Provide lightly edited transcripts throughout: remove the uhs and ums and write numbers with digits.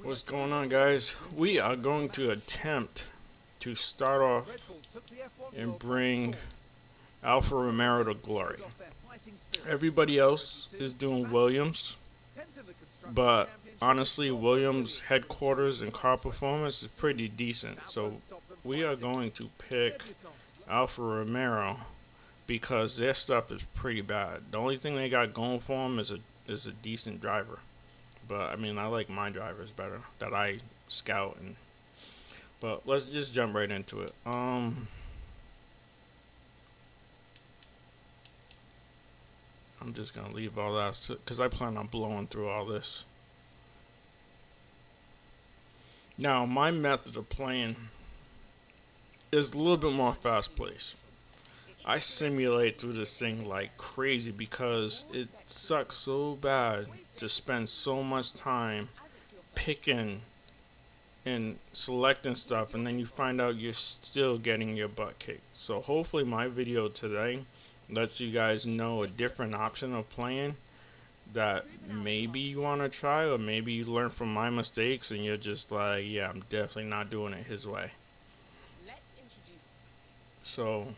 What's going on, guys? We are going to attempt to start off and bring Alfa Romero to glory. Everybody else is doing Williams, but honestly, Williams' headquarters and car performance is pretty decent. So we are going to pick Alfa Romero because their stuff is pretty bad. The only thing they got going for them is a decent driver. But I mean, I like my drivers better that I scout and. But let's just jump right into it. I'm just gonna leave all that because I plan on blowing through all this. Now, my method of playing is a little bit more fast-paced. I simulate through this thing like crazy because it sucks so bad to spend so much time picking and selecting stuff, and then you find out you're still getting your butt kicked. So hopefully my video today lets you guys know a different option of playing that maybe you want to try, or maybe you learn from my mistakes and you're just like, yeah, I'm definitely not doing it his way. So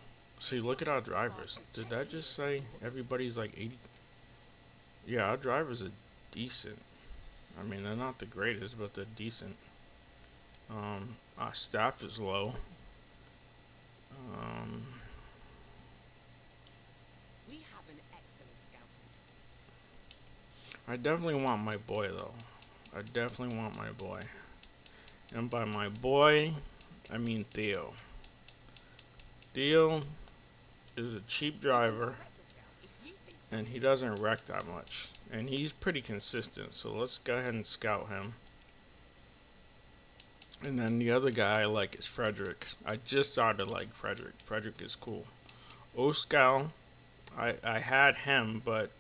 see, look at our drivers. Did that just say everybody's like 80? Yeah, our drivers are decent. I mean, they're not the greatest, but they're decent. Our staff is low. I definitely want my boy though. I definitely want my boy. And by my boy, I mean Theo. Theo is a cheap driver, and he doesn't wreck that much. And he's pretty consistent, so let's go ahead and scout him. And then the other guy I like is Frederick. I just started to like Frederick. Frederick is cool. Oscal, I had him, but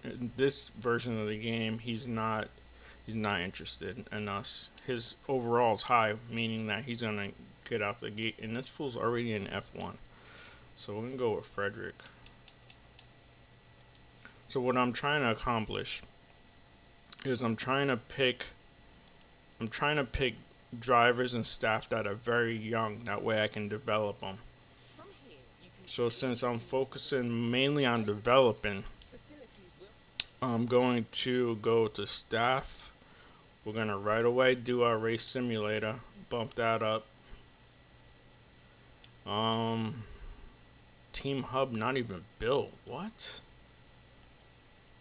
in this version of the game, he's not interested in us. His overall is high, meaning that he's gonna get out the gate. And this fool's already in F1, so we're gonna go with Frederick. So what I'm trying to accomplish is I'm trying to pick drivers and staff that are very young. That way I can develop them. So since I'm focusing mainly on developing, I'm going to go to staff. We're going to right away do our race simulator. Bump that up. Team hub not even built. What?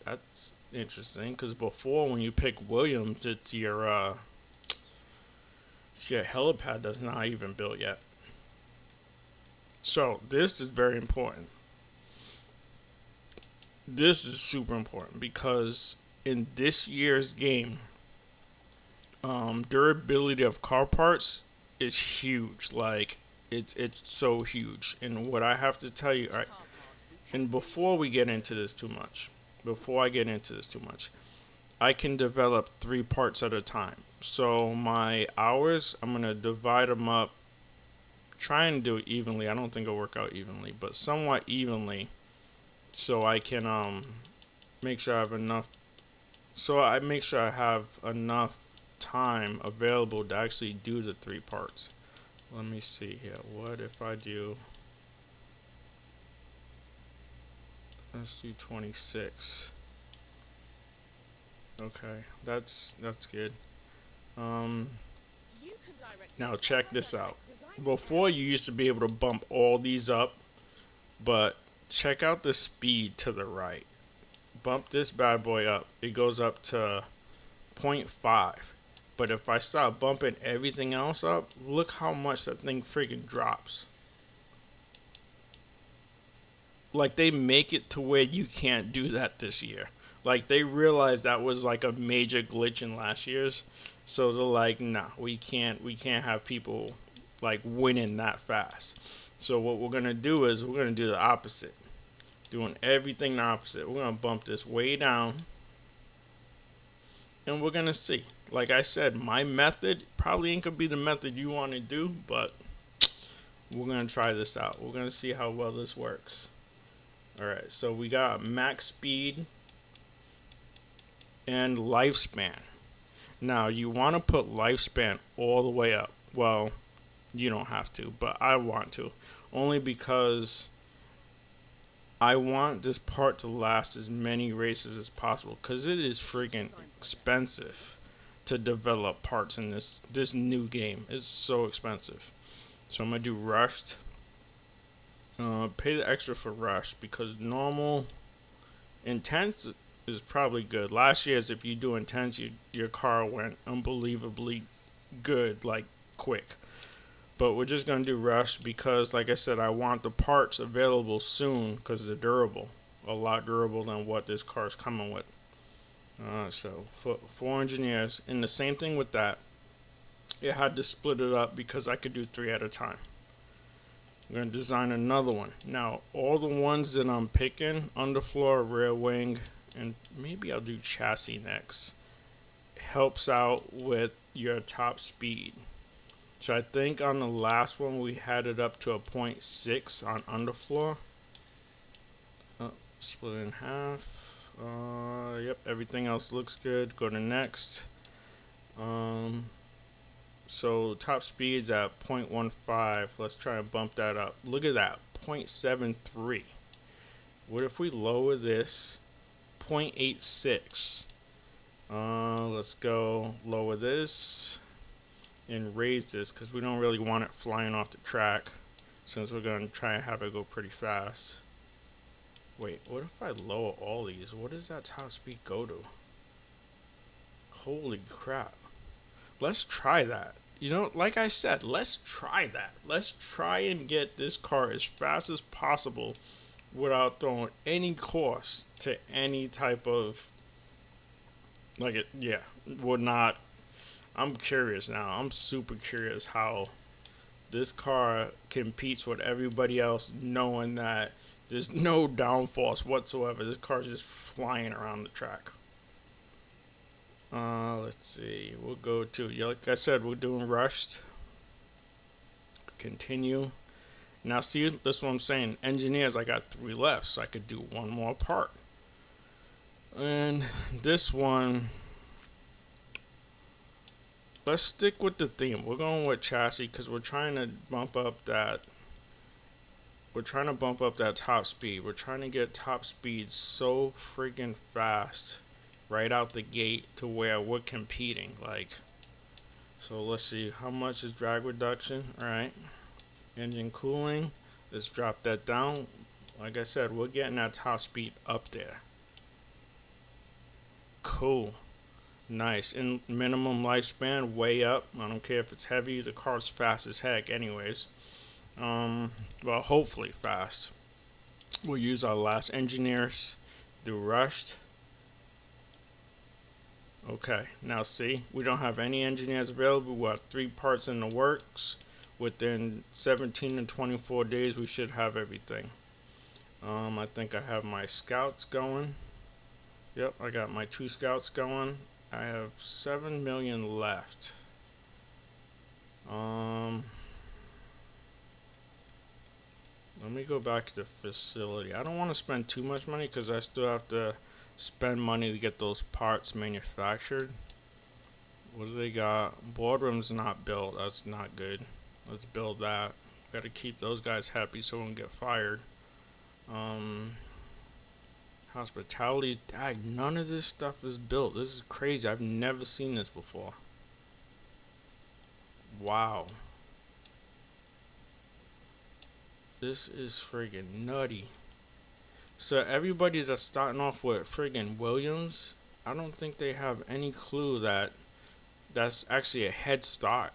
That's interesting, because before when you pick Williams, it's your helipad that's not even built yet. So this is very important. This is super important because in this year's game, durability of car parts is huge. Like it's so huge. And what I have to tell you, all right, and before I get into this too much, I can develop 3 parts at a time. So my hours, I'm gonna divide them up. Try and do it evenly. I don't think it'll work out evenly, but somewhat evenly, so I can make sure I have enough. So I make sure I have enough time available to actually do the 3 parts. Let me see here. What if I do? Let's do 26. Okay, that's good. Now check this out. Before you used to be able to bump all these up, but check out the speed to the right. Bump this bad boy up. It goes up to 0.5. But if I start bumping everything else up, look how much that thing freaking drops. Like, they make it to where you can't do that this year. Like, they realized that was like a major glitch in last year's. So they're like, nah, we can't have people like winning that fast. So what we're gonna do is we're gonna do the opposite. Doing everything the opposite. We're gonna bump this way down, and we're gonna see. Like I said, my method probably ain't gonna be the method you want to do, but we're gonna try this out. We're gonna see how well this works. Alright, so we got max speed and lifespan. Now, you want to put lifespan all the way up. Well, you don't have to, but I want to. Only because I want this part to last as many races as possible. Because it is freaking expensive to develop parts in this new game. It's so expensive. So I'm going to do rushed. Pay the extra for rush because normal intense is probably good. Last year's, if you do intense, your car went unbelievably good, like quick. But we're just gonna do rush because, like I said, I want the parts available soon because they're durable, a lot durable than what this car is coming with. So for 4 engineers, and the same thing with that. It had to split it up because I could do 3 at a time. I'm going to design another one. Now, all the ones that I'm picking, underfloor, rear wing, and maybe I'll do chassis next, helps out with your top speed. So I think on the last one we had it up to a 0.6 on underfloor. Split it in half. Yep, everything else looks good. Go to next. So top speed's at 0.15. Let's try and bump that up. Look at that, 0.73. What if we lower this 0.86? Let's go lower this and raise this because we don't really want it flying off the track since we're going to try and have it go pretty fast. Wait, what if I lower all these? What does that top speed go to? Holy crap. Let's try that. You know, like I said, let's try that. Let's try and get this car as fast as possible without throwing any cost to any type of, like it, yeah, would not. I'm curious now. I'm super curious how this car competes with everybody else, knowing that there's no downforce whatsoever. This car's just flying around the track. Let's see. We'll go to, like I said, we're doing rushed. Continue. Now, see, this is what I'm saying. Engineers, I got 3 left, so I could do one more part. And this one, let's stick with the theme. We're going with chassis because we're trying to bump up that. We're trying to bump up that top speed. We're trying to get top speed so freaking fast right out the gate to where we're competing. Like, so let's see, how much is drag reduction? All right, engine cooling, let's drop that down. Like I said, we're getting that top speed up there. Cool, nice. And minimum lifespan way up. I don't care if it's heavy, the car's fast as heck anyways. Well, hopefully fast. We'll use our last engineers, do rushed. Okay, now see, we don't have any engineers available. We have 3 parts in the works. Within 17 to 24 days, we should have everything. I think I have my scouts going. Yep, I got my 2 scouts going. I have 7 million left. Let me go back to the facility. I don't want to spend too much money because I still have to spend money to get those parts manufactured. What do they got? Boardroom's not built. That's not good. Let's build that. Got to keep those guys happy so we don't get fired. Hospitality. None of this stuff is built. This is crazy. I've never seen this before. Wow. This is friggin' nutty. So everybody that's starting off with friggin' Williams, I don't think they have any clue that that's actually a head start.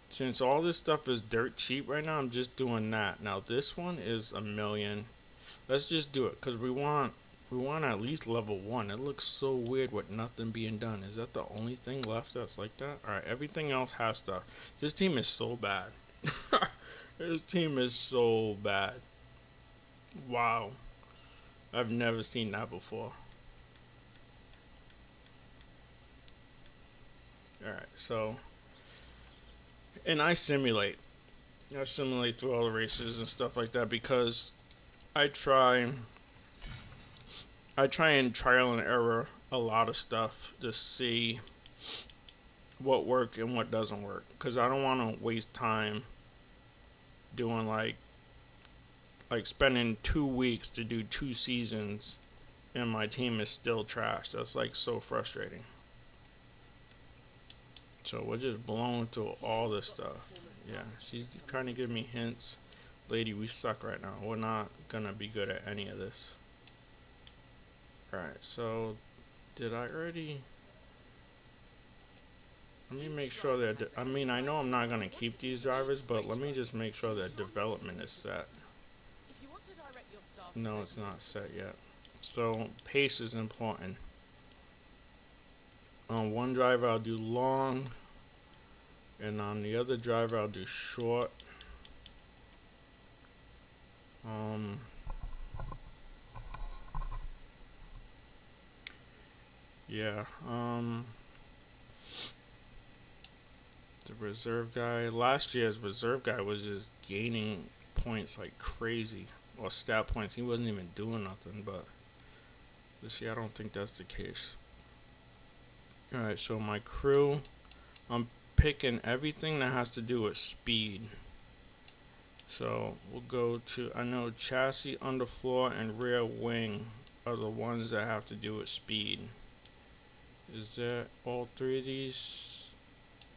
Since all this stuff is dirt cheap right now, I'm just doing that. Now this one is $1 million. Let's just do it because we want at least level 1. It looks so weird with nothing being done. Is that the only thing left that's like that? Alright, everything else has stuff. This team is so bad. This team is so bad. Wow. I've never seen that before. Alright, so. And I simulate. I simulate through all the races and stuff like that because I try and trial and error a lot of stuff to see what works and what doesn't work, because I don't want to waste time doing like spending 2 weeks to do 2 seasons and my team is still trash. That's like so frustrating. So we're just blowing through all this stuff. Yeah, she's trying to give me hints. Lady, we suck right now. We're not gonna be good at any of this. Alright, so did I already... Let me make sure that... I mean, I know I'm not gonna keep these drivers, but let me just make sure that development is set. No, it's not set yet. So pace is important. On one driver I'll do long, and on the other driver I'll do short. Yeah, the reserve guy, last year's reserve guy was just gaining points like crazy, or stat points. He wasn't even doing nothing, but this year I don't think that's the case. Alright, so my crew, I'm picking everything that has to do with speed. So we'll go to, I know chassis, underfloor, and rear wing are the ones that have to do with speed. Is that all three of these?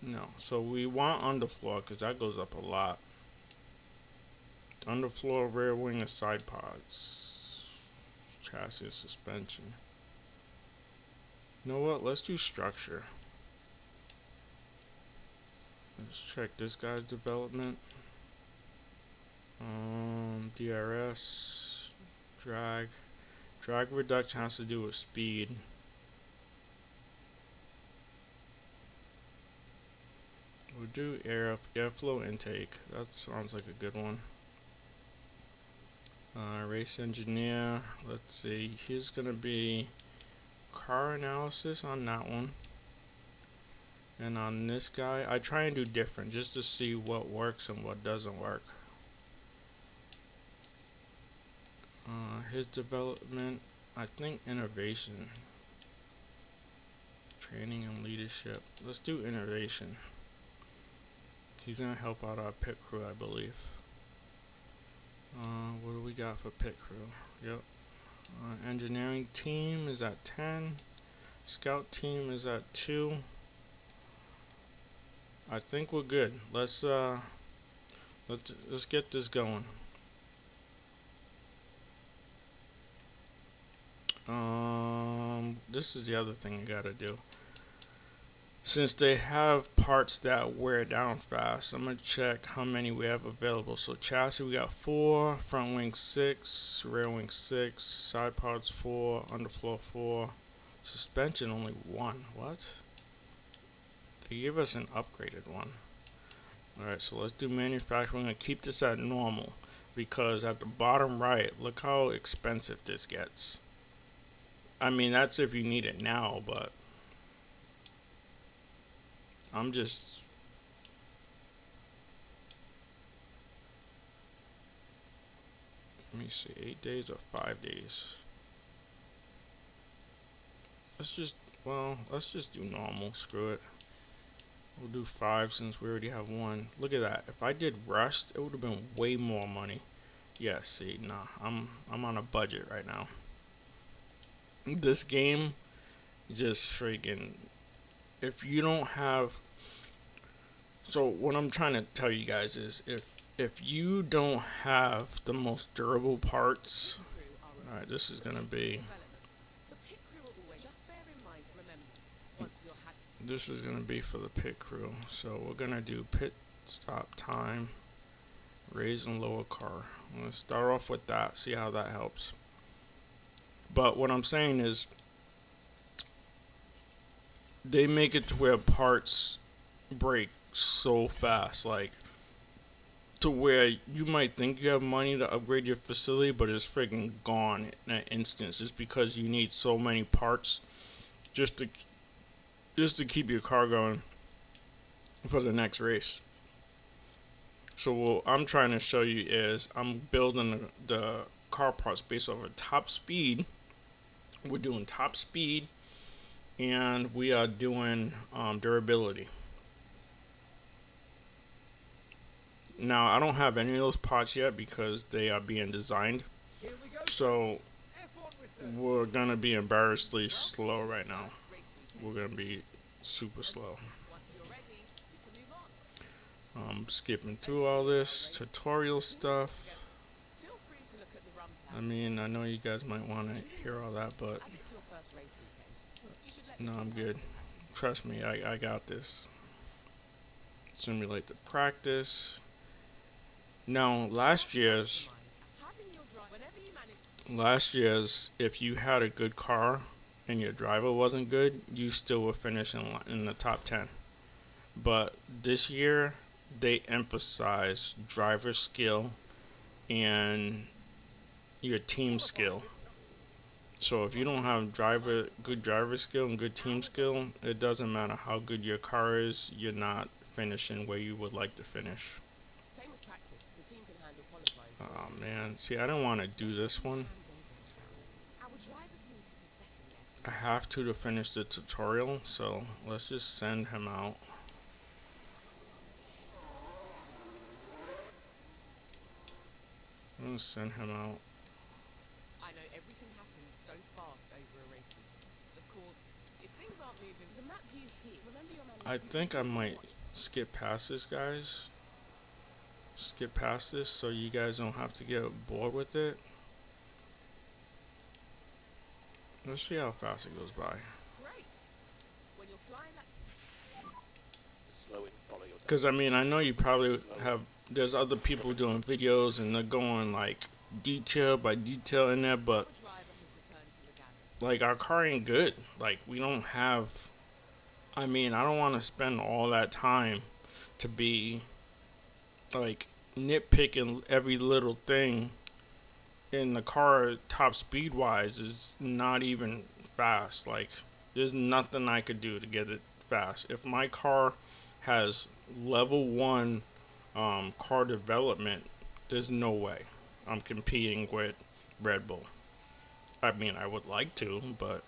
No. So we want underfloor because that goes up a lot. Underfloor, rear wing, and side pods. Chassis and suspension. You know what? Let's do structure. Let's check this guy's development. DRS, drag. Drag reduction has to do with speed. We'll do airflow intake. That sounds like a good one. Race engineer. Let's see. Here's gonna be car analysis on that one. And on this guy, I try and do different just to see what works and what doesn't work. His development, I think innovation. Training and leadership. Let's do innovation. He's gonna help out our pit crew, I believe. What do we got for pit crew? Yep. Engineering team is at 10. Scout team is at 2. I think we're good. Let's get this going. This is the other thing I gotta do. Since they have parts that wear down fast, I'm gonna check how many we have available. So chassis we got 4, front wing 6, rear wing 6, side pods 4, underfloor 4, suspension only 1. What? They gave us an upgraded one. Alright, so let's do manufacturing. I'm gonna keep this at normal because at the bottom right, look how expensive this gets. I mean, that's if you need it now, but I'm just... Let me see, 8 days or 5 days? Let's just do normal, screw it. We'll do 5 since we already have 1. Look at that, if I did rust, it would have been way more money. Yeah, see, nah, I'm on a budget right now. This game, just freaking... If you don't have... So what I'm trying to tell you guys is if you don't have the most durable parts, alright, this is gonna be for the pit crew. So we're gonna do pit stop time, raise and lower car. I'm gonna start off with that, see how that helps. But what I'm saying is they make it to where parts break so fast, like to where you might think you have money to upgrade your facility, but it's freaking gone in an instant, just because you need so many parts just to keep your car going for the next race. So what I'm trying to show you is I'm building the car parts based off of top speed. We're doing top speed and we are doing durability. Now, I don't have any of those parts yet because they are being designed. So, we're going to be embarrassingly slow right now. We're going to be super slow. Skipping through all this tutorial stuff. I mean, I know you guys might want to hear all that, but no, I'm good. Trust me, I got this. Simulate the practice. Now, last year's, if you had a good car and your driver wasn't good, you still would finish in the top 10. But this year, they emphasize driver skill and your team skill. So if you don't have good driver skill and good team skill, it doesn't matter how good your car is, you're not finishing where you would like to finish. Oh man, see, I don't want to do this one. I have to finish the tutorial, so let's just send him out. I'm gonna send him out. I know everything happens so fast over a race weekend. Of course, if things aren't moving, the map view here. Remember your I think I might skip past this, guys. Skip past this so you guys don't have to get bored with it. Let's see how fast it goes by. Because I mean, I know you probably have. There's other people doing videos and they're going like detail by detail in there, but like our car ain't good. Like we don't have. I mean, I don't want to spend all that time to be like nitpicking every little thing in the car. Top speed wise is not even fast. Like there's nothing I could do to get it fast. If my car has level 1 car development, there's no way I'm competing with Red Bull. I mean, I would like to, but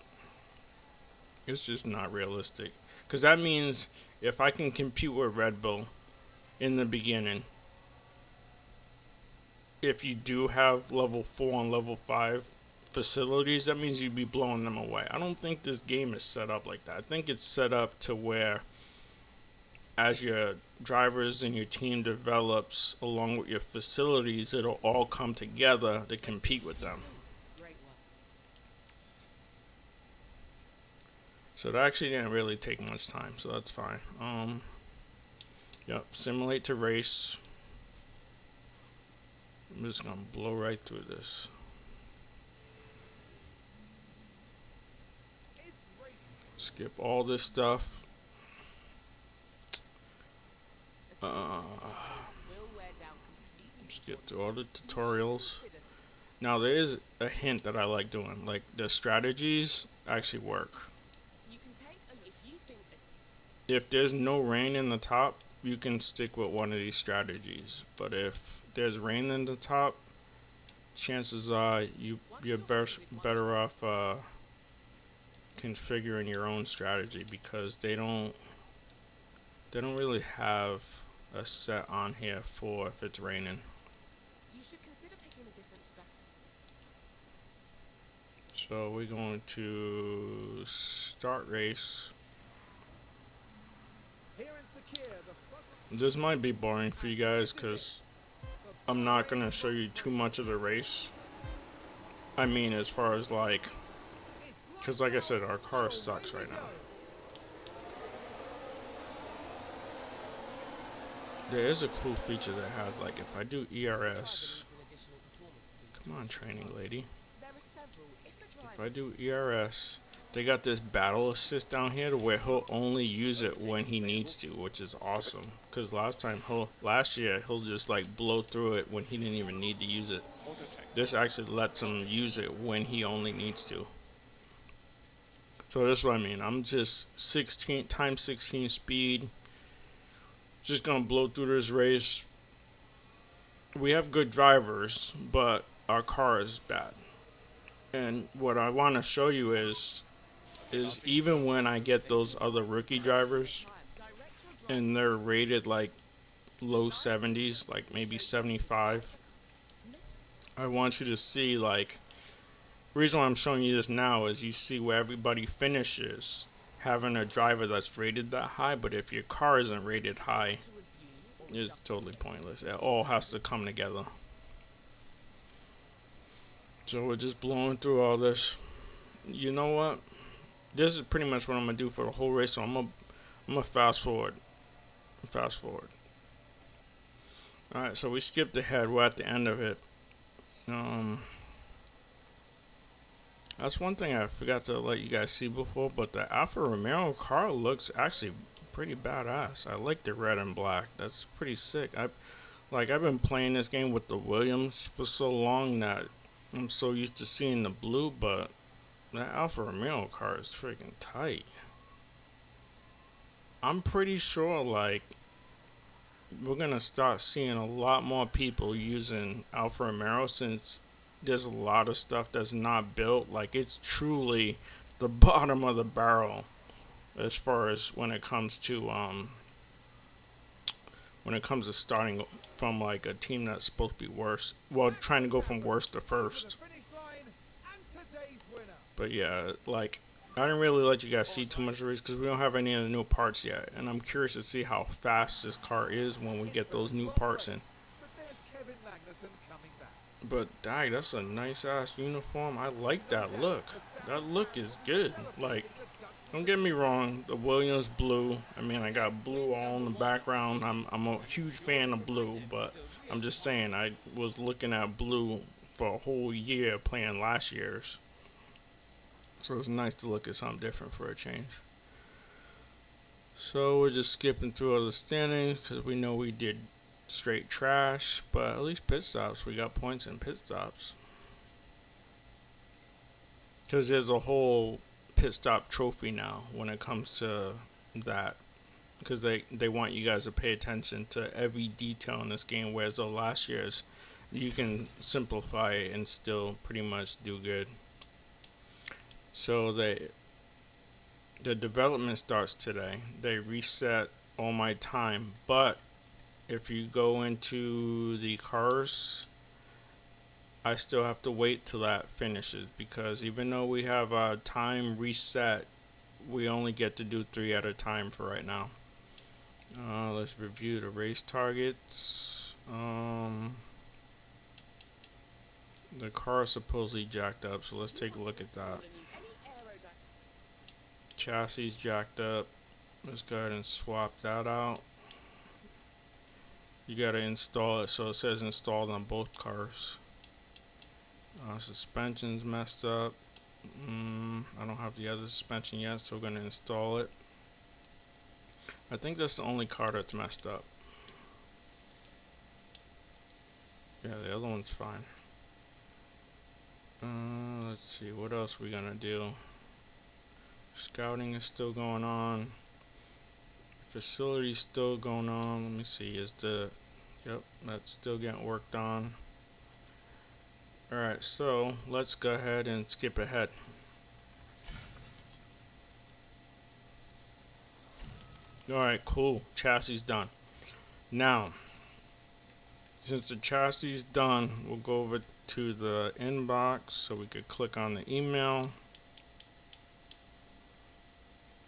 it's just not realistic. Because that means if I can compete with Red Bull in the beginning, if you do have level 4 and level 5 facilities, that means you'd be blowing them away. I don't think this game is set up like that. I think it's set up to where as your drivers and your team develops along with your facilities, it'll all come together to compete with them. So that actually didn't really take much time, so that's fine. Yep, simulate to race. I'm just gonna blow right through this. Skip all this stuff. Skip through all the tutorials. Now there is a hint that I like doing. Like the strategies actually work. If there's no rain in the top, you can stick with one of these strategies. But if there's rain in the top, chances are you're better off configuring your own strategy because they don't really have a set on here for if it's raining. So we're going to start race. This might be boring for you guys because I'm not going to show you too much of the race. I mean, as far as like, because like I said, our car sucks right now. There is a cool feature that had, like, if I do ERS, come on, training lady. If I do ERS, they got this battle assist down here to where he'll only use it when he needs to, which is awesome. Because last year he'll just like blow through it when he didn't even need to use it. This actually lets him use it when he only needs to. So that's what I mean. I'm just 16 times 16 speed. Just gonna blow through this race. We have good drivers, but our car is bad. And what I want to show you is is even when I get those other rookie drivers and they're rated like low 70s, like maybe 75, I want you to see, like, the reason why I'm showing you this now is you see where everybody finishes having a driver that's rated that high, but if your car isn't rated high, it's totally pointless. It all has to come together. So we're just blowing through all this. You know what? This is pretty much what I'm gonna do for the whole race. So I'm gonna fast forward. Fast forward. All right. So we skipped ahead. We're at the end of it. Um, that's one thing I forgot to let you guys see before. But the Alfa Romero car looks actually pretty badass. I like the red and black. That's pretty sick. I've been playing this game with the Williams for so long that I'm so used to seeing the blue, but that Alfa Romero car is freaking tight. I'm pretty sure, like, we're gonna start seeing a lot more people using Alfa Romero since there's a lot of stuff that's not built. Like, it's truly the bottom of the barrel as far as when it comes to starting from like a team that's supposed to be worse. Well, trying to go from worst to first. But yeah, like, I didn't really let you guys see too much of the race because we don't have any of the new parts yet. And I'm curious to see how fast this car is when we get those new parts in. But dang, that's a nice ass uniform. I like that look. That look is good. Like, don't get me wrong, the Williams blue. I mean, I got blue all in the background. I'm a huge fan of blue, but I'm just saying I was looking at blue for a whole year playing last year's. So it's nice to look at something different for a change. So we're just skipping through all the standings because we know we did straight trash, but at least pit stops. We got points in pit stops. Because there's a whole pit stop trophy now when it comes to that. Because they want you guys to pay attention to every detail in this game, whereas the last year's you can simplify it and still pretty much do good. So the development starts today. They reset all my time, but if you go into the cars, I still have to wait till that finishes because even though we have a time reset, we only get to do 3 at a time for right now. Let's review the race targets. The car is supposedly jacked up, so let's take a look at that. Chassis jacked up. Let's go ahead and swap that out. You gotta install it, so it says installed on both cars. Suspension's messed up. I don't have the other suspension yet, so we're gonna install it. I think that's the only car that's messed up. Yeah, the other one's fine. Let's see, what else we gonna do? Scouting is still going on. Facility's still going on. Let me see, yep, that's still getting worked on. Alright, so let's go ahead and skip ahead. Alright, cool. Chassis done. Now, since the chassis is done, we'll go over to the inbox so we could click on the email.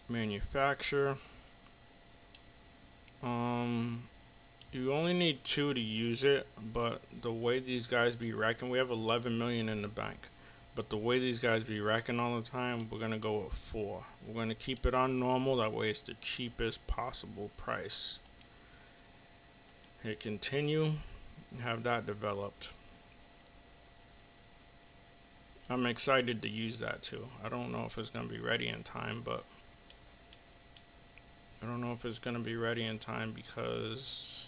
Manufacturer. You only need 2 to use it, but the way these guys be racking, we have 11 million in the bank. But the way these guys be racking all the time, we're gonna go with 4. We're gonna keep it on normal, that way it's the cheapest possible price. Hit continue and have that developed. I'm excited to use that too. I don't know if it's gonna be ready in time, but because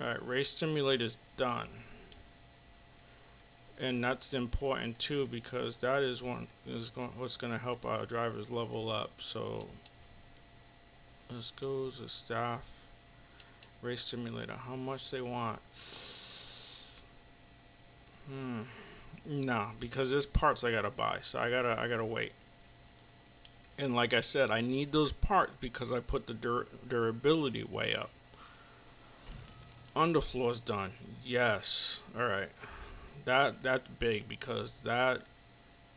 alright, race simulator's done. And that's important too because that is what's going to help our drivers level up. So let's go to staff, race simulator, how much they want. No, because there's parts I gotta buy, so I gotta wait. And like I said, I need those parts because I put the durability way up. Underfloor's done. Yes. Alright. That's big because that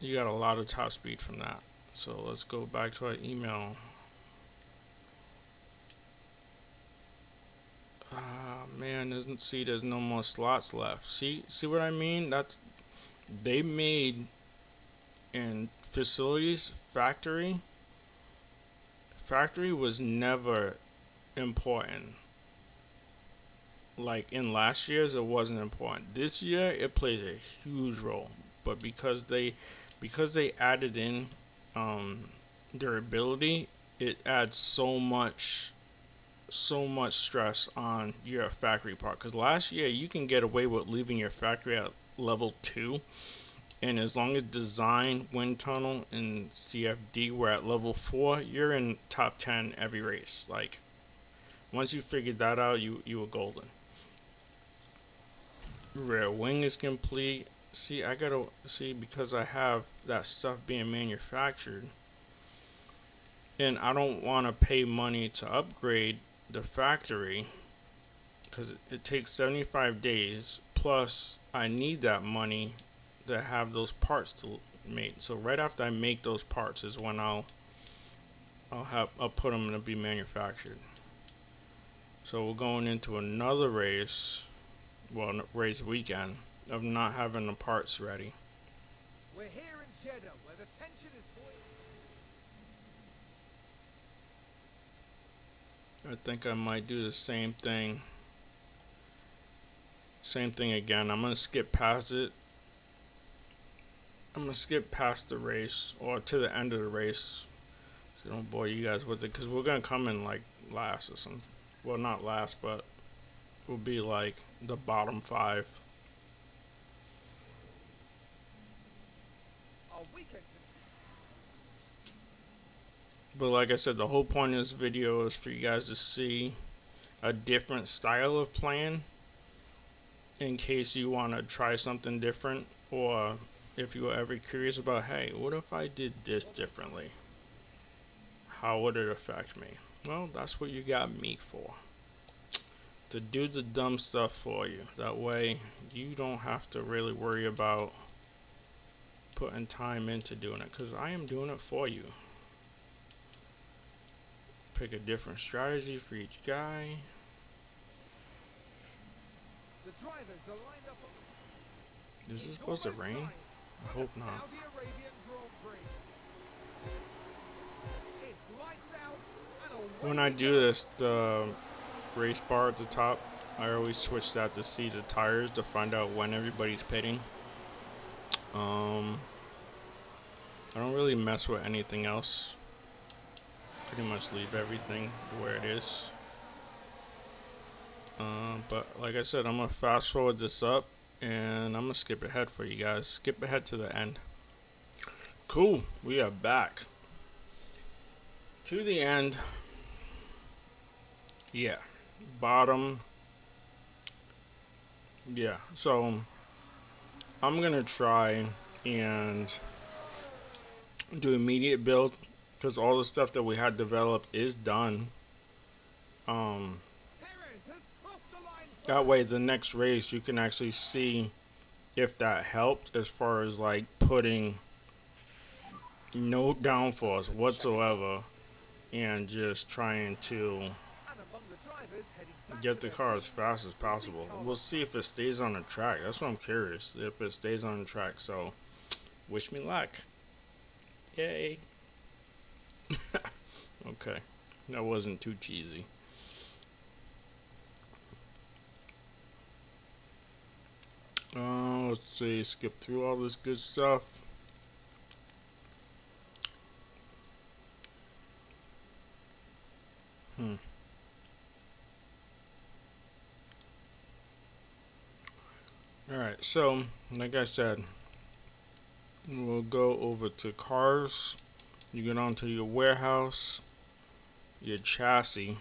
you got a lot of top speed from that. So let's go back to our email. Ah man, there's no more slots left. See what I mean? They made in facilities factory was never important. Like in last year's it wasn't important. This year it plays a huge role. But because they added in um, durability, it adds so much stress on your factory part. Because last year you can get away with leaving your factory at level 2, and as long as design, wind tunnel, and CFD were at level 4, you're in top 10 every race. Like once you figured that out, you were golden. Rear wing is complete. See, I gotta see because I have that stuff being manufactured, and I don't want to pay money to upgrade the factory because it takes 75 days. Plus, I need that money to have those parts to make. So right after I make those parts is when I'll put them to be manufactured. So we're going into another race, well, race weekend of not having the parts ready. We're here in Jeddah, where the tension is boiling. I think I might do the same thing. Same thing again. I'm gonna skip past it. I'm gonna skip past the race or to the end of the race. So don't bore you guys with it because we're gonna come in like last or something. Well, not last, but we'll be like the bottom 5. But like I said, the whole point of this video is for you guys to see a different style of playing in case you want to try something different, or if you were ever curious about, hey, what if I did this differently? How would it affect me? Well, that's what you got me for. To do the dumb stuff for you. That way you don't have to really worry about putting time into doing it, because I am doing it for you. Pick a different strategy for each guy. The drivers are lined up on... Is this supposed to rain? I hope not. When I do this, the race bar at the top, I always switch that to see the tires to find out when everybody's pitting. I don't really mess with anything else. Pretty much leave everything where it is. But like I said, I'm gonna fast forward this up and I'm gonna skip ahead for you guys. Skip ahead to the end. Cool, we are back to the end. Yeah, bottom. Yeah, so I'm gonna try and do immediate build because all the stuff that we had developed is done. That way the next race you can actually see if that helped as far as like putting no downforce whatsoever and just trying to get the car as fast as possible. We'll see if it stays on the track. That's what I'm curious, if it stays on the track. So wish me luck. Yay. Okay, that wasn't too cheesy. Let's see, skip through all this good stuff. Alright, so, like I said, we'll go over to cars. You get onto your warehouse, your chassis.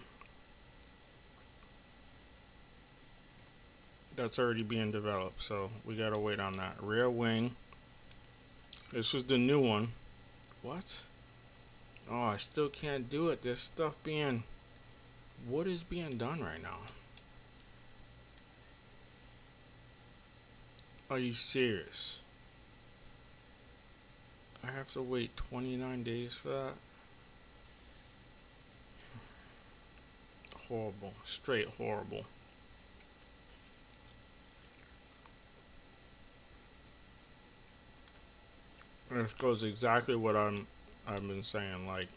That's already being developed, so we gotta wait on that. Rear wing. This was the new one. What? Oh, I still can't do it. There's stuff being... What is being done right now? Are you serious? I have to wait 29 days for that? Horrible. Straight horrible. This goes exactly what I've been saying. Like,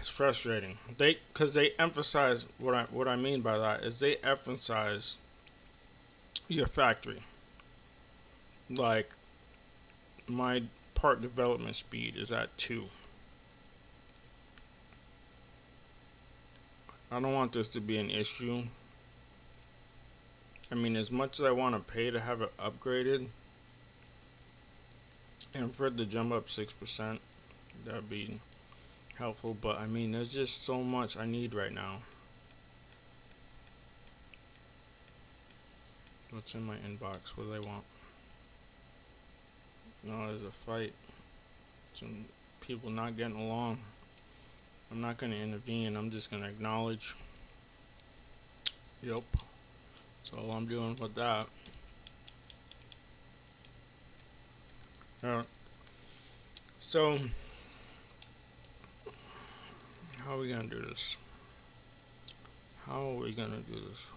it's frustrating. Because they emphasize what I mean by that is they emphasize your factory. Like, my part development speed is at 2. I don't want this to be an issue. I mean, as much as I want to pay to have it upgraded, and for it to jump up 6%, that'd be helpful. But I mean, there's just so much I need right now. What's in my inbox? What do they want? No, there's a fight. Some people not getting along. I'm not going to intervene. I'm just going to acknowledge. Yep. That's all I'm doing with that. So, how are we going to do this? How are we going to do this?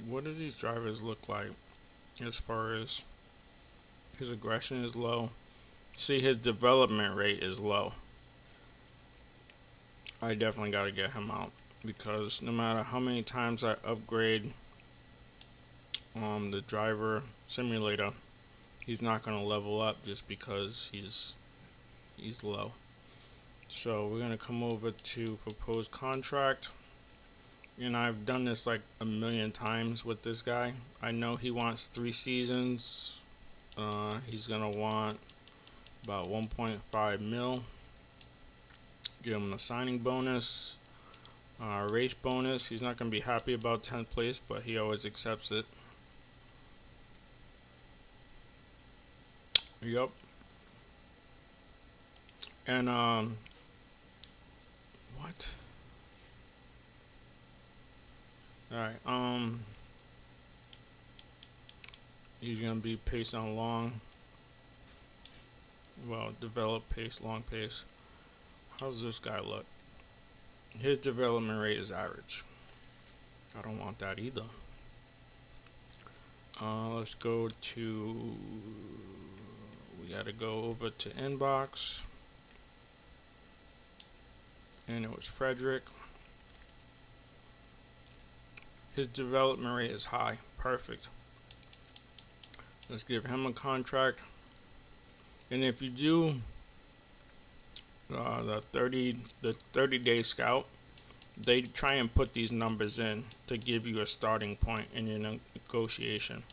What do these drivers look like as far as his aggression is low? See, his development rate is low. I definitely got to get him out because no matter how many times I upgrade the driver simulator, he's not going to level up just because he's low. So we're going to come over to propose contract. And I've done this like a million times with this guy. I know he wants 3 seasons. He's going to want about 1.5 mil. Give him a signing bonus. Race bonus. He's not going to be happy about 10th place, but he always accepts it. Yep. And, what? Alright, he's going to be pace on long. Well, develop pace, long pace. How's this guy look? His development rate is average. I don't want that either. Let's go to... We got to go over to inbox. And it was Frederick. His development rate is high. Perfect. Let's give him a contract. And if you do the 30-day scout, they try and put these numbers in to give you a starting point in your negotiation.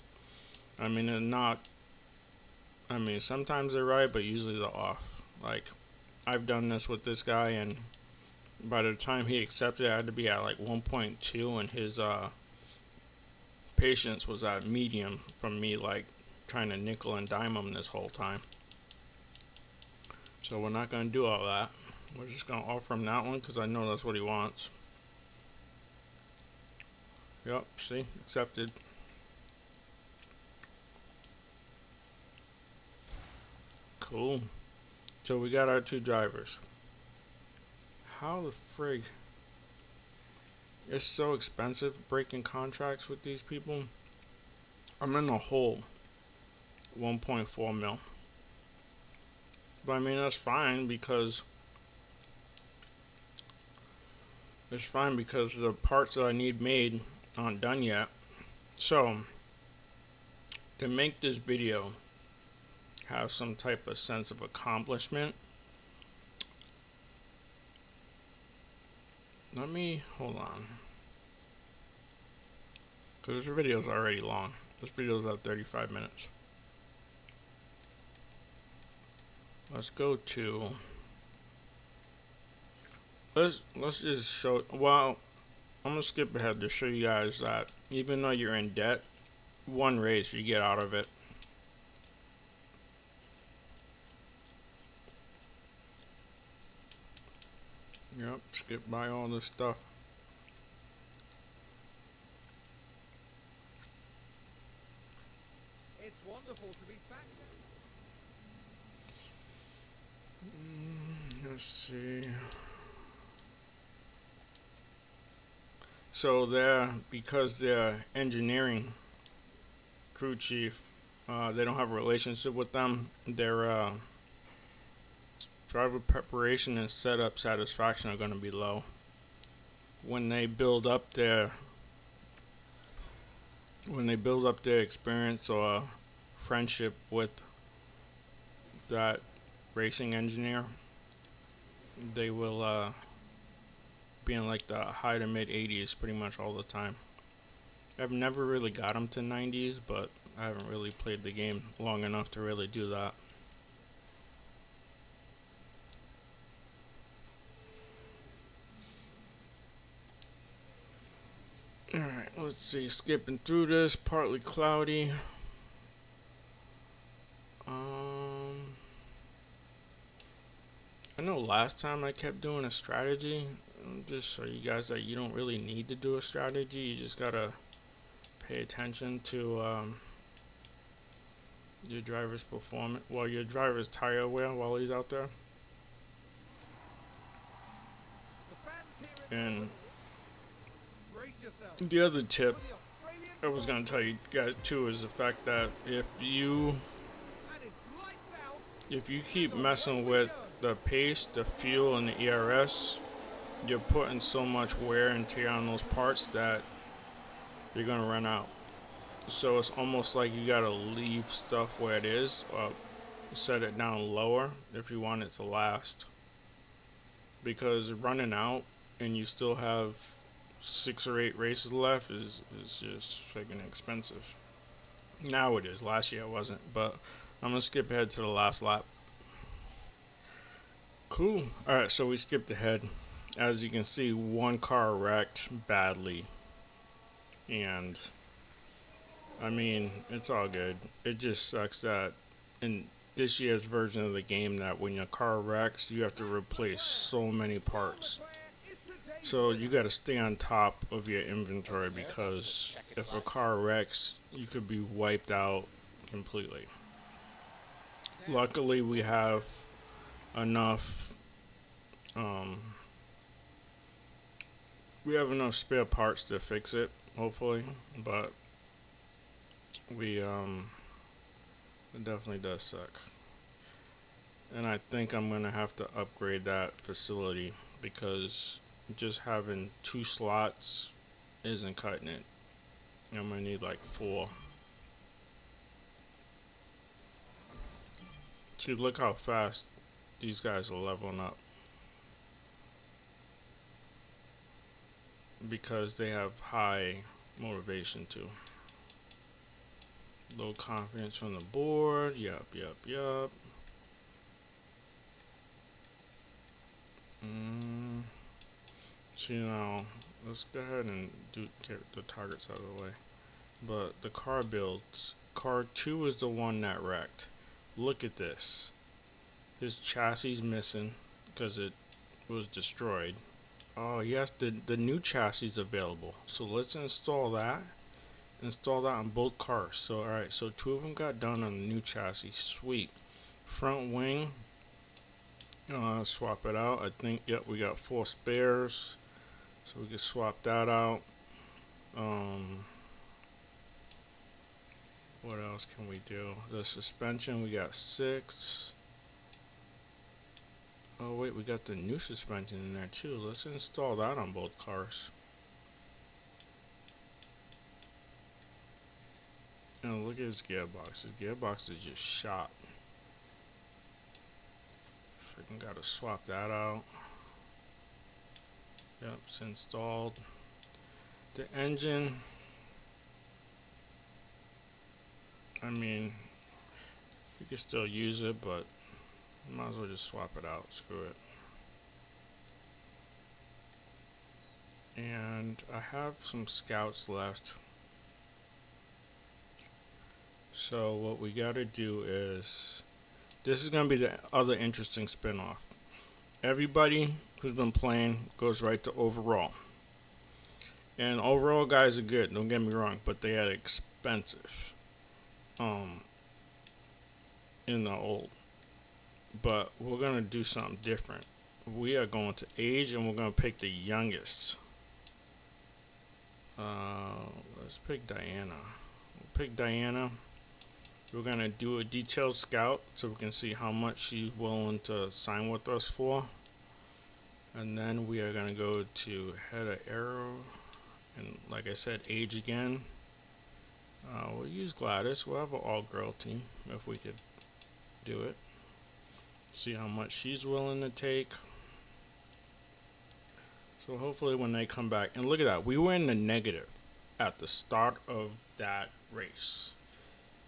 I mean, they're not. I mean, sometimes they're right, but usually they're off. Like, I've done this with this guy, and by the time he accepted, I had to be at like 1.2, and his patience was at medium from me, like trying to nickel and dime him this whole time. So we're not going to do all that. We're just going to offer him that one because I know that's what he wants. Yep, see, accepted. Cool. So we got our 2 drivers. How the frig? It's so expensive breaking contracts with these people. I'm in the hole 1.4 mil. But I mean, that's fine because the parts that I need made aren't done yet. So, to make this video have some type of sense of accomplishment, let me, hold on. Because this video is already long. This video is at 35 minutes. let's just show. Well, I'm gonna skip ahead to show you guys that even though you're in debt, one race you get out of it. Yep, skip by all this stuff. It's wonderful to be back. Let's see. So because they're engineering crew chief, they don't have a relationship with them. Their driver preparation and setup satisfaction are going to be low. When they build up their experience or friendship with that racing engineer, they will be in like the high to mid 80s pretty much all the time. I've never really got them to 90s, but I haven't really played the game long enough to really do that. Alright, let's see. Skipping through this, partly cloudy. I know last time I kept doing a strategy. Just show you guys that you don't really need to do a strategy. You just gotta pay attention to your driver's performance. Well, your driver's tire wear while he's out there. The fans here And brace yourself. the other tip For the Australian I was gonna tell you guys too is the fact that and it's lights out. if you keep messing with the pace, the fuel, and the ERS, you're putting so much wear and tear on those parts that you're gonna run out. So it's almost like you gotta leave stuff where it is, or set it down lower if you want it to last. Because running out and you still have 6 or 8 races left is just freaking expensive. Now it is. Last year it wasn't, but I'm gonna skip ahead to the last lap. Cool. Alright, so we skipped ahead. As you can see, one car wrecked badly. And I mean, it's all good. It just sucks that in this year's version of the game that when your car wrecks, you have to replace so many parts. So you got to stay on top of your inventory because if a car wrecks, you could be wiped out completely. Luckily, we have enough spare parts to fix it, hopefully, but it definitely does suck. And I think I'm gonna have to upgrade that facility because just having 2 slots isn't cutting it. I'm gonna need like 4. Dude, look how fast these guys are leveling up. Because they have high motivation too. Low confidence from the board. Yup. So now, let's go ahead and get the targets out of the way. But the car builds. Car 2 is the one that wrecked. Look at this. His chassis missing because it was destroyed. Oh yes, the new chassis is available. So let's install that. Install that on both cars. So alright, so 2 of them got done on the new chassis. Sweet. Front wing. Swap it out. I think, yep, we got 4 spares. So we can swap that out. What else can we do? The suspension, we got 6. Oh wait, we got the new suspension in there too. Let's install that on both cars. And look at his gearbox. His gearbox is just shot. Freaking gotta swap that out. Yep, it's installed. The engine, I mean, you can still use it, but might as well just swap it out. Screw it. And I have some scouts left. So what we gotta do is, this is gonna be the other interesting spin-off. Everybody who's been playing goes right to overall. And overall guys are good, don't get me wrong, but they are expensive. Um in the old. But we're gonna do something different. We are going to age and we're gonna pick the youngest. Let's pick Diana. We'll pick Diana. We're gonna do a detailed scout so we can see how much she's willing to sign with us for. And then we are gonna go to head of arrow, and like I said, age again. We'll use Gladys. We'll have an all-girl team if we could do it. See how much she's willing to take. So hopefully when they come back, and look at that, we were in the negative at the start of that race,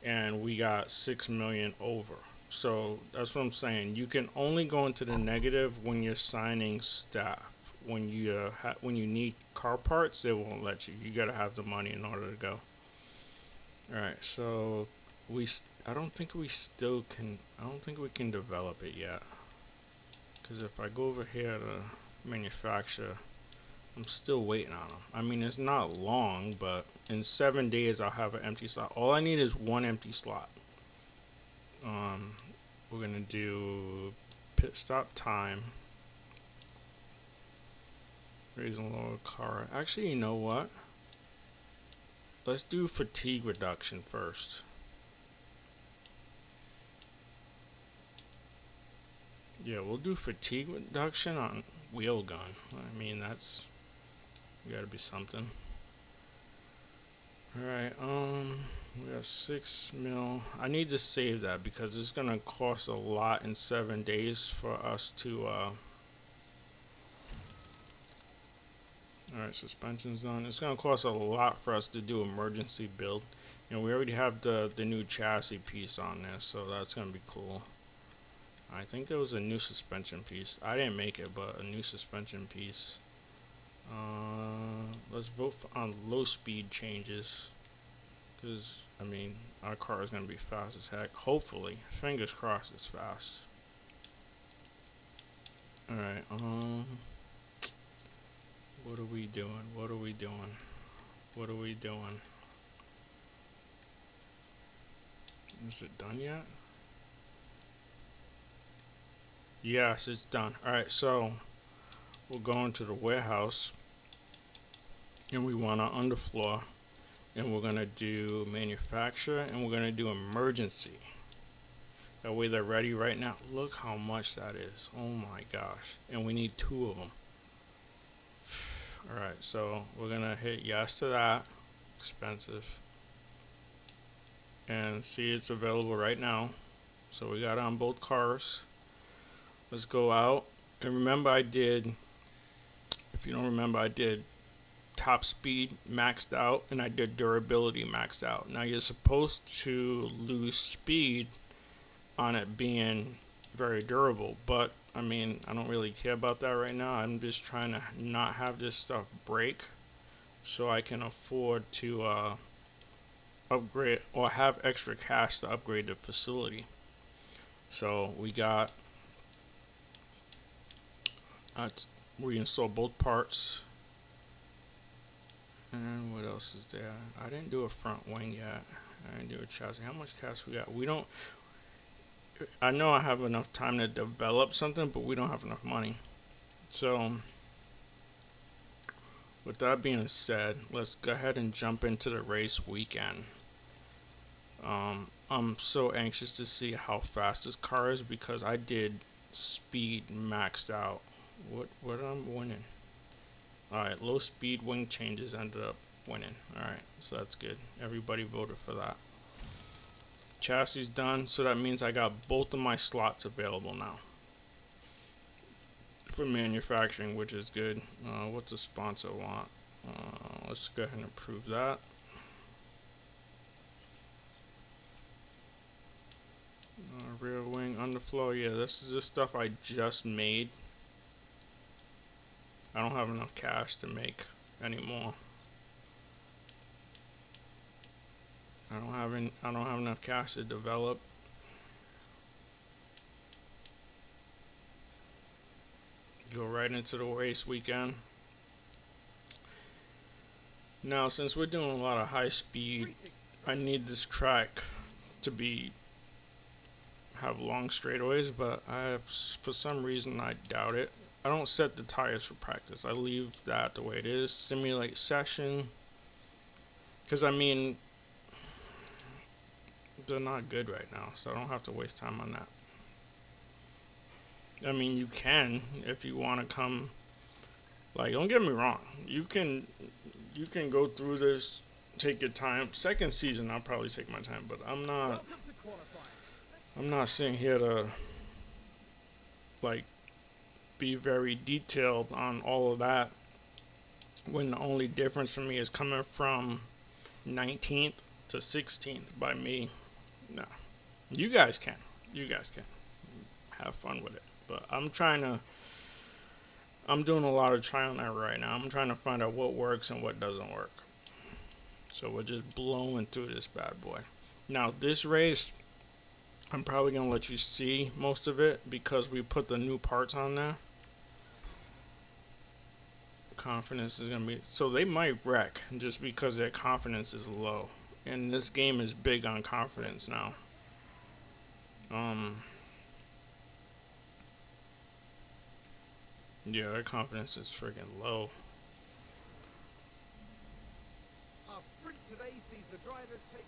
and we got 6 million over. So that's what I'm saying. You can only go into the negative when you're signing staff. When you need car parts, they won't let you. You gotta have the money in order to go. All right, so I don't think we can develop it yet. Because if I go over here to manufacture, I'm still waiting on them. I mean, it's not long, but in 7 days I'll have an empty slot. All I need is one empty slot. We're gonna do pit stop time. Raise and lower car. Actually, you know what? Let's do fatigue reduction first. Yeah, we'll do fatigue reduction on wheel gun. I mean, that's gotta be something. Alright, we have 6 mil. I need to save that because it's gonna cost a lot in 7 days for us to alright, suspension's done. It's gonna cost a lot for us to do emergency build. You know, we already have the new chassis piece on there, so that's gonna be cool. I think there was a new suspension piece. I didn't make it, but a new suspension piece. Let's vote on low speed changes, because I mean our car is gonna be fast as heck. Hopefully, fingers crossed, it's fast. All right. What are we doing? What are we doing? What are we doing? Is it done yet? Yes, it's done. All right, so we'll go into the warehouse. And we want our underfloor, and we're gonna do manufacture, and we're gonna do emergency. That way they're ready right now. Look how much that is. Oh my gosh. And we need 2 of them. Alright, so we're gonna hit yes to that. Expensive. And see, it's available right now. So we got it on both cars. Let's go out. And remember if you don't remember, I did top speed maxed out and I did durability maxed out. Now you're supposed to lose speed on it being very durable, but I mean, I don't really care about that right now. I'm just trying to not have this stuff break so I can afford to upgrade or have extra cash to upgrade the facility. So we got we installed both parts. And what else is there? I didn't do a front wing yet. I didn't do a chassis. How much cash we got? We don't. I know I have enough time to develop something, but we don't have enough money. So, with that being said, let's go ahead and jump into the race weekend. I'm so anxious to see how fast this car is because I did speed maxed out. What I'm winning? Alright, low speed wing changes ended up winning. Alright, so that's good. Everybody voted for that. Chassis done, so that means I got both of my slots available now for manufacturing, which is good. What's the sponsor want? Let's go ahead and approve that. Rear wing, underfloor. Yeah, this is the stuff I just made. I don't have enough cash to make anymore. I don't have enough cash to develop. Go right into the race weekend. Now, since we're doing a lot of high speed, I need this track to have long straightaways, but for some reason I doubt it. I don't set the tires for practice. I leave that the way it is. Simulate session, because I mean they're not good right now, so I don't have to waste time on that. I mean, you can if you want to come. Like, don't get me wrong. You can go through this, take your time. Second season, I'll probably take my time, but I'm not sitting here to like be very detailed on all of that when the only difference for me is coming from 19th to 16th by me. No, you guys can. You guys can have fun with it, but I'm doing a lot of trial and error right now. I'm trying to find out what works and what doesn't work. So we're just blowing through this bad boy. Now this race, I'm probably going to let you see most of it because we put the new parts on there. Confidence is going to be... So they might wreck just because their confidence is low. And this game is big on confidence now. Yeah, their confidence is freaking low. Our sprint today sees the drivers take.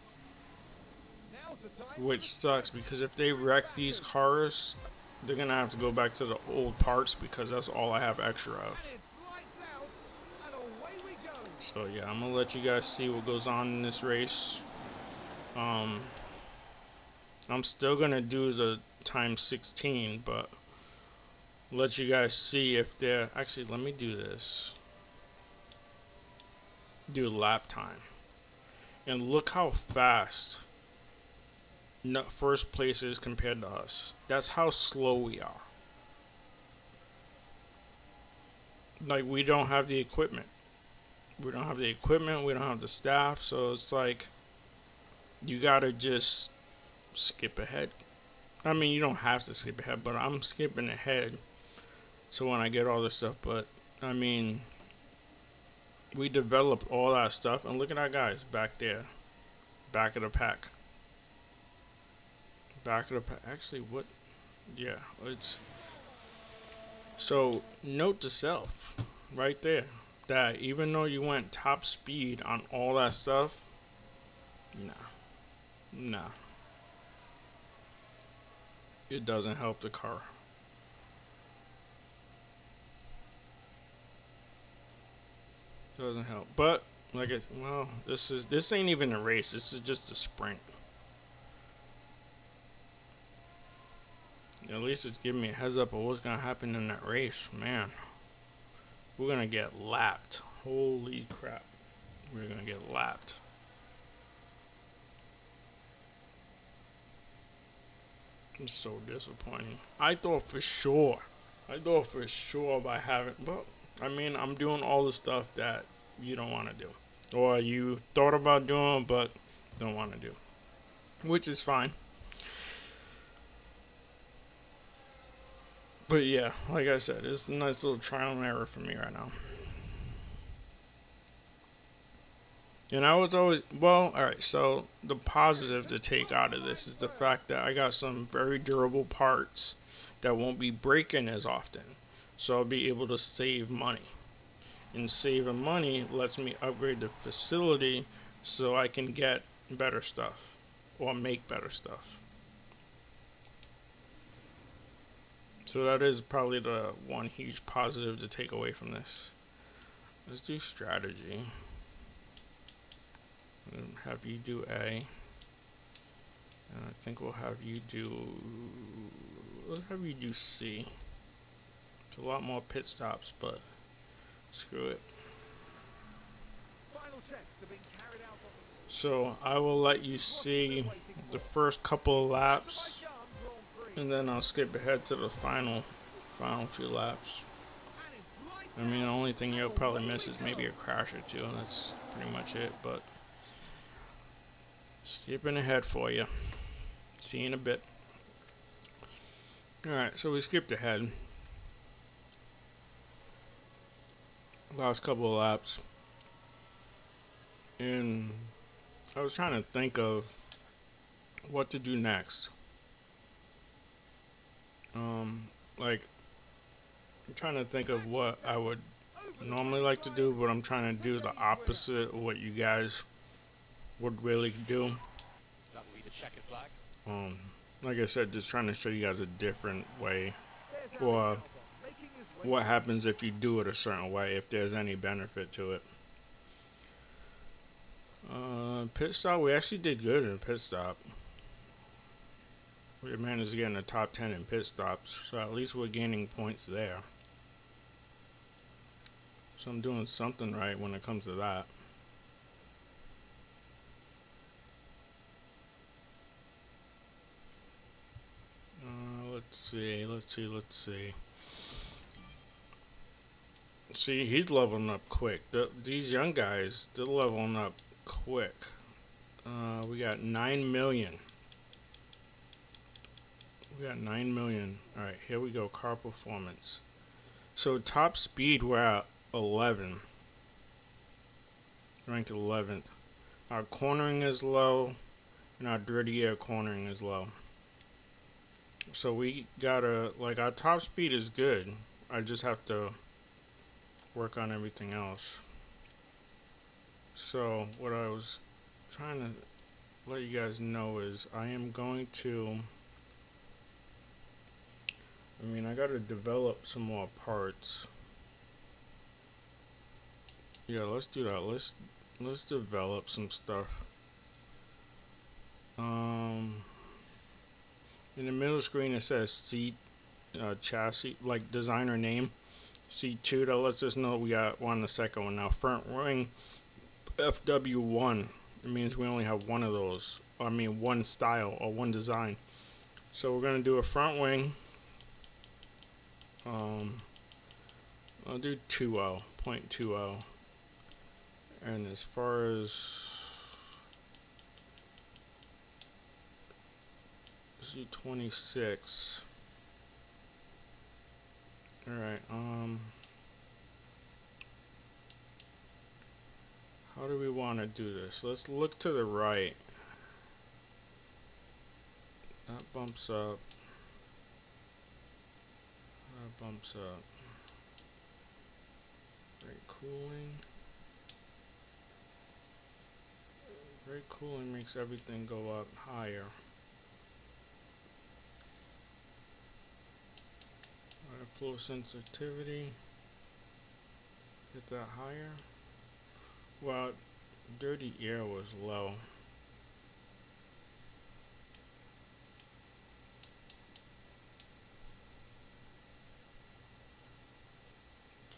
Now's the time. Which sucks because if they wreck these cars, they're gonna have to go back to the old parts because that's all I have extra of. And it's lights out, and away we go. So yeah, I'm gonna let you guys see what goes on in this race. I'm still gonna do the time 16, but let you guys see if they're actually. Let me do this. Do lap time, and look how fast first place is compared to us. That's how slow we are. Like, we don't have the equipment. We don't have the equipment, we don't have the staff, so it's like you gotta just skip ahead. I mean, you don't have to skip ahead, but I'm skipping ahead so when I get all this stuff. But I mean, we developed all that stuff, and look at that guys back there, back of the pack. Back of the pack. Actually, what? Yeah, it's. So note to self, right there, that even though you went top speed on all that stuff, nah, it doesn't help the car. Doesn't help. But like this ain't even a race. This is just a sprint. At least it's giving me a heads up of what's gonna happen in that race. Man, we're gonna get lapped. Holy crap, we're gonna get lapped. It's so disappointing. I thought for sure by having, but I mean, I'm doing all the stuff that you don't want to do, or you thought about doing but don't want to do, which is fine. But yeah, like I said, it's a nice little trial and error for me right now. And I was always, well, alright, so the positive to take out of this is the fact that I got some very durable parts that won't be breaking as often. So I'll be able to save money. And saving money lets me upgrade the facility so I can get better stuff or make better stuff. So that is probably the one huge positive to take away from this. Let's do strategy. And have you do A. And I think we'll have you do. Let's have you do C. It's a lot more pit stops, but screw it. Final checks have been carried out on the So I will let you see the first couple of laps, and then I'll skip ahead to the final few laps. and it's lights I mean, the only thing you'll probably miss is maybe a crash or two, and that's pretty much it. But skipping ahead for you. See you in a bit. Alright, so we skipped ahead. Last couple of laps. And I was trying to think of what to do next. Like, I'm trying to think of what I would normally like to do, but I'm trying to do the opposite of what you guys would really do. That will be the checkered flag. Um, like I said, just trying to show you guys a different way, There's Alex or Albon, making his way what happens if you do it a certain way, if there's any benefit to it. Pit stop, we actually did good in pit stop. We managed to get in the top 10 in pit stops, so at least we're gaining points there. So I'm doing something right when it comes to that. Let's see. See, he's leveling up quick. These young guys, they're leveling up quick. We got 9 million. We got 9 million. Alright, here we go. Car performance. So top speed, we're at 11. Ranked 11th. Our cornering is low, and our dirty air cornering is low. So we gotta, like, our top speed is good. I just have to work on everything else. So what I was trying to let you guys know is I am going to, I gotta develop some more parts. Yeah, let's do that. Let's develop some stuff. In the middle screen it says C chassis, like designer name, C2. That lets us know we got one the second one now. Front wing FW1. It means we only have one of those. One style or one design. So we're gonna do a front wing. I'll do 2.0, 0.20. And as far as, let's do 26. Alright, how do we want to do this? Let's look to the right. That bumps up. That bumps up. Brake cooling. Brake cooling makes everything go up higher. Flow sensitivity. Get that higher. Well, dirty air was low.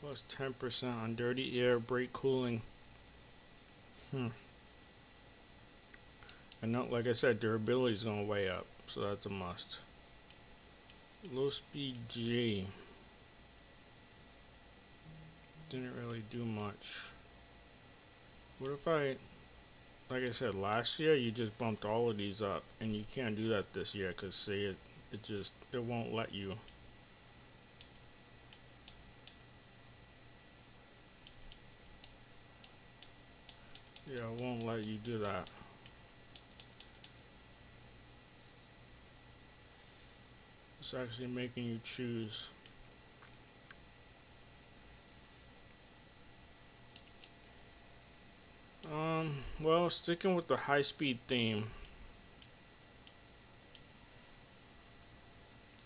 Plus 10% on dirty air, brake cooling. And not, like I said, durability is going way up, so that's a must. Low speed G. Didn't really do much. What if like I said, last year you just bumped all of these up, and you can't do that this year because see, it won't let you. Yeah, it won't let you do that. It's actually making you choose. Well, sticking with the high-speed theme.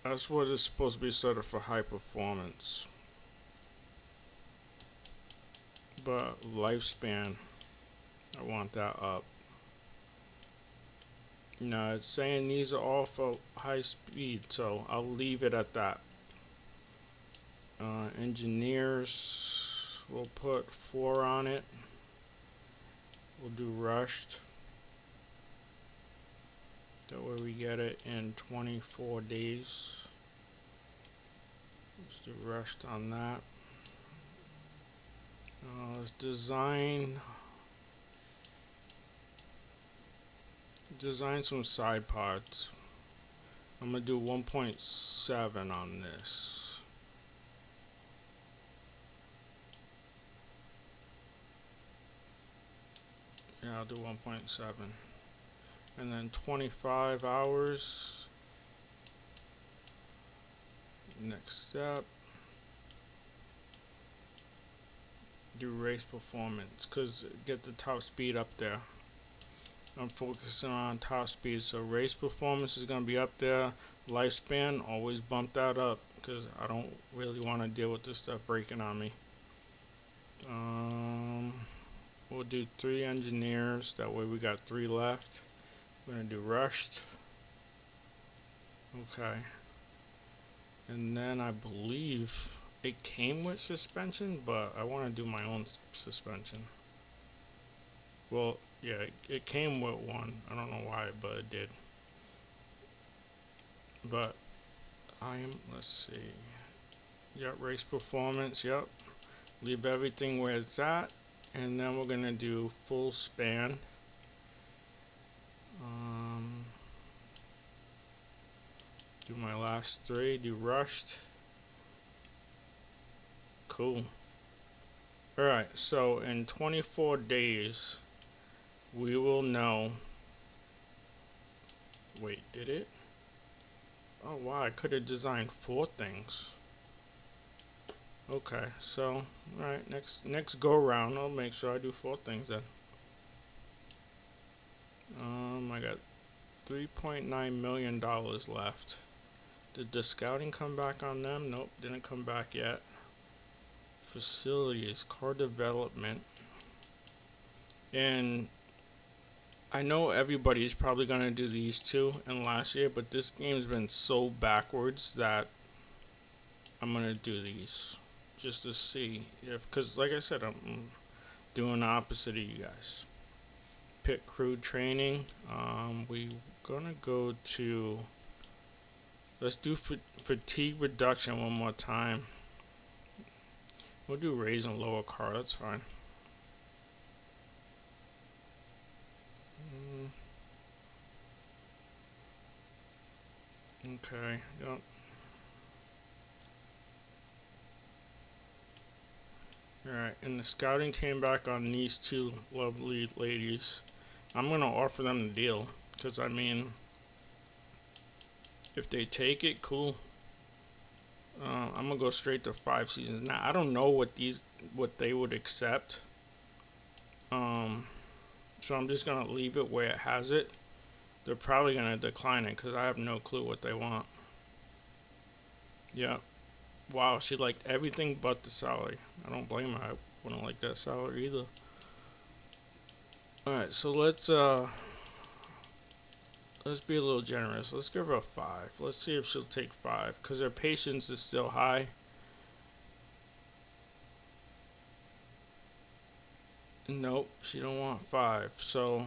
That's what it's supposed to be set up for high performance. But lifespan, I want that up. No, it's saying these are all for high speed, so I'll leave it at that. Engineers, we'll put 4 on it. We'll do rushed. That way we get it in 24 days. Let's do rushed on that. let's design some side pods. I'm gonna do 1.7 on this. Yeah, I'll do 1.7. And then 25 hours. Next step. Do race performance, cause get the top speed up there. I'm focusing on top speed, so race performance is gonna be up there. Lifespan, always bump that up, cause I don't really want to deal with this stuff breaking on me. We'll do 3 engineers. That way we got 3 left. We're gonna do rushed. Okay. And then I believe it came with suspension, but I want to do my own suspension. Well, yeah, it came with one. I don't know why, but it did. But let's see. Yep, race performance, yep. Leave everything where it's at. And then we're going to do full span. Do my last 3, do rushed. Cool. Alright, so in 24 days, we will know. Wait, did it? Oh wow, I could have designed 4 things. Okay, so alright, next go round, I'll make sure I do 4 things then. I got $3.9 million left. Did the scouting come back on them? Nope, didn't come back yet. Facilities, car development. And I know everybody's probably going to do these 2 in last year, but this game's been so backwards that I'm going to do these just to see if, because like I said, I'm doing the opposite of you guys. Pit crew training. We gonna go to, let's do fatigue reduction one more time. We'll do raise and lower car, that's fine. Okay, yep. Alright, and the scouting came back on these 2 lovely ladies. I'm gonna offer them the deal, because I mean, if they take it, cool. I'm gonna go straight to 5 seasons. Now I don't know what they would accept. So I'm just gonna leave it where it has it. They're probably gonna decline it because I have no clue what they want. Yeah. Wow, she liked everything but the salary. I don't blame her. I wouldn't like that salary either. Alright, so let's be a little generous. Let's give her a 5. Let's see if she'll take 5, because her patience is still high. Nope, she don't want 5. So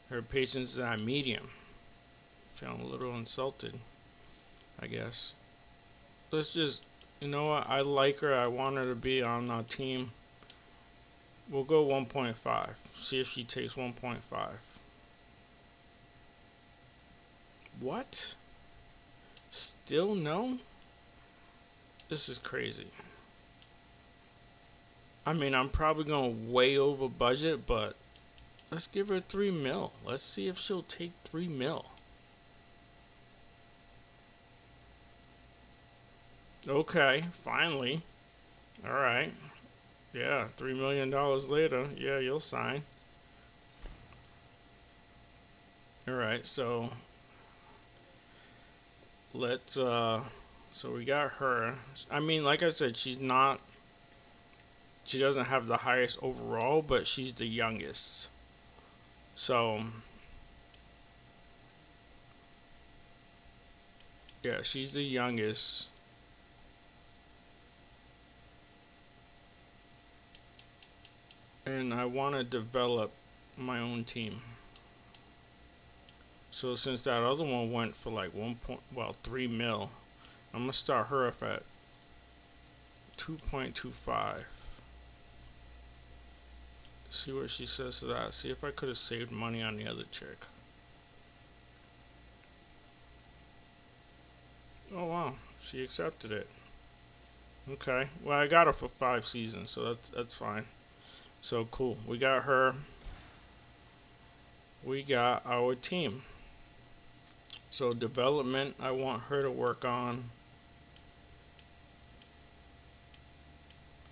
her patience is at medium. Feeling a little insulted, I guess. Let's just, you know what? I like her. I want her to be on our team. We'll go 1.5. See if she takes 1.5. What? Still no? This is crazy. I mean, I'm probably going way over budget, but let's give her 3 mil. Let's see if she'll take 3 mil. Okay, finally. Alright. Yeah, $3 million later. Yeah, you'll sign. Alright, so let's so we got her. I mean, like I said, she doesn't have the highest overall, but she's the youngest. So yeah, she's the youngest. And I want to develop my own team. So since that other one went for like 3 mil, I'm gonna start her off at 2.25. See what she says to that. See if I could have saved money on the other chick. Oh wow, she accepted it. Okay, well I got her for 5 seasons, so that's fine. So cool. We got her. We got our team. So development, I want her to work on.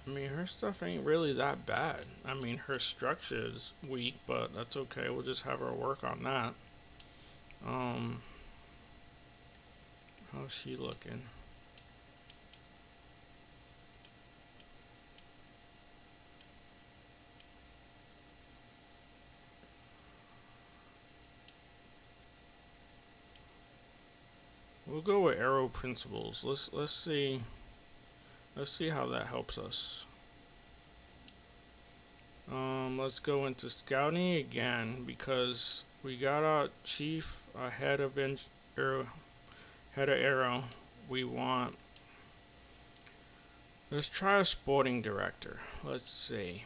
I mean, her stuff ain't really that bad. I mean, her structure is weak, but that's okay. We'll just have her work on that. How's she looking? We'll go with arrow principles. Let's see how that helps us. Let's go into scouting again because we got our chief head of arrow. We want. Let's try a sporting director. Let's see.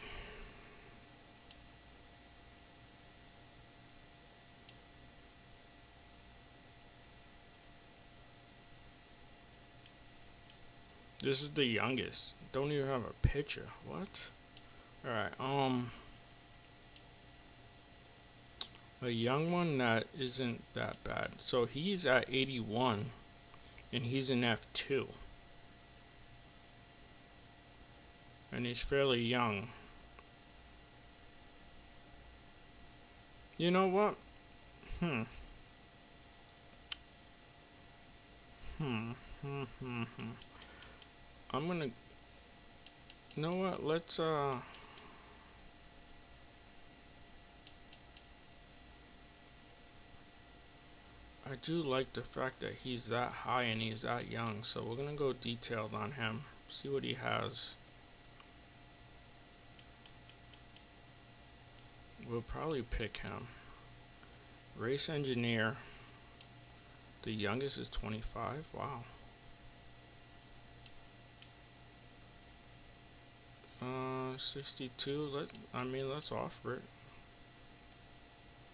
This is the youngest. Don't even have a picture. What? Alright, a young one that isn't that bad. So he's at 81 and he's in F2. And he's fairly young. You know what? I'm gonna. You know what? Let's I do like the fact that he's that high and he's that young, so we're gonna go detailed on him. See what he has. We'll probably pick him. Race engineer. The youngest is 25. Wow. 62. Let's offer it.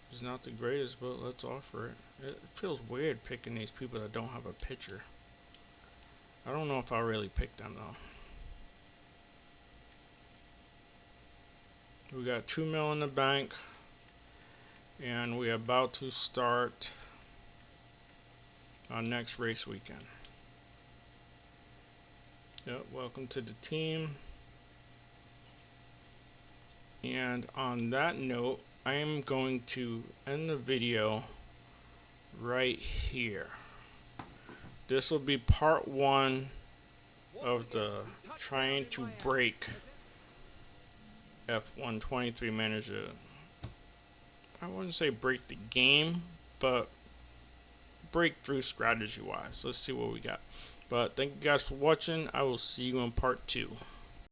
He's not the greatest, but let's offer it. It feels weird picking these people that don't have a picture. I don't know if I'll really pick them though. We got 2 mil in the bank, and we're about to start our next race weekend. Yep, welcome to the team. And on that note, I am going to end the video right here. This will be part 1 of the trying to break F1 23 Manager. I wouldn't say break the game, but breakthrough strategy wise. Let's see what we got. But thank you guys for watching. I will see you in part 2.